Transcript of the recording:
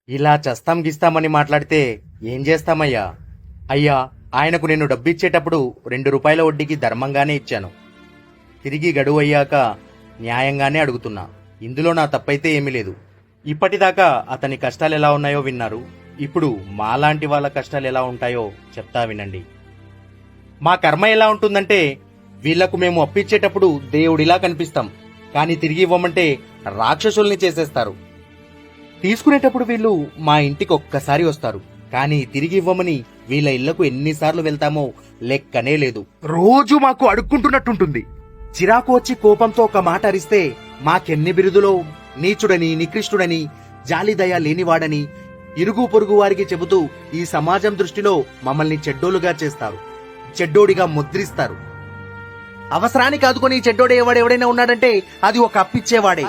ఇలా చస్తాం గిస్తామని మాట్లాడితే ఏం చేస్తామయ్యా? అయ్యా, ఆయనకు నేను డబ్బిచ్చేటప్పుడు 2 రూపాయల వడ్డీకి ధర్మంగానే ఇచ్చాను. తిరిగి గడువు అయ్యాక న్యాయంగానే అడుగుతున్నా. ఇందులో నా తప్పైతే ఏమీ లేదు. ఇప్పటిదాకా అతని కష్టాలు ఎలా ఉన్నాయో విన్నారు. ఇప్పుడు మాలాంటి వాళ్ళ కష్టాలు ఎలా ఉంటాయో చెప్తా వినండి. మా కర్మ ఎలా ఉంటుందంటే, వీళ్లకు మేము అప్పిచ్చేటప్పుడు దేవుడిలా కనిపిస్తాం, కానీ తిరిగి ఇవ్వమంటే రాక్షసుల్ని చేసేస్తారు. తీసుకునేటప్పుడు వీళ్ళు మా ఇంటికి ఒక్కసారి వస్తారు, కానీ తిరిగి ఇవ్వమని వీళ్ళ ఇళ్లకు ఎన్నిసార్లు వెళ్తామో లెక్కనే లేదు. రోజు మాకు అడుక్కుంటున్నట్టుంటుంది. చిరాకు వచ్చి కోపంతో ఒక మాట అరిస్తే మాకెన్ని బిరుదులో నీచుడని, నికృష్టుడని, జాలిదయ లేనివాడని ఇరుగు పొరుగు వారికి చెబుతూ ఈ సమాజం దృష్టిలో మమ్మల్ని చెడ్డోలుగా చేస్తారు, చెడ్డోడిగా ముద్రిస్తారు. అవసరానికి ఆదుకొని చెడ్డోడే ఎవడెవడైనా ఉన్నాడంటే అది ఒక అప్పిచ్చేవాడే.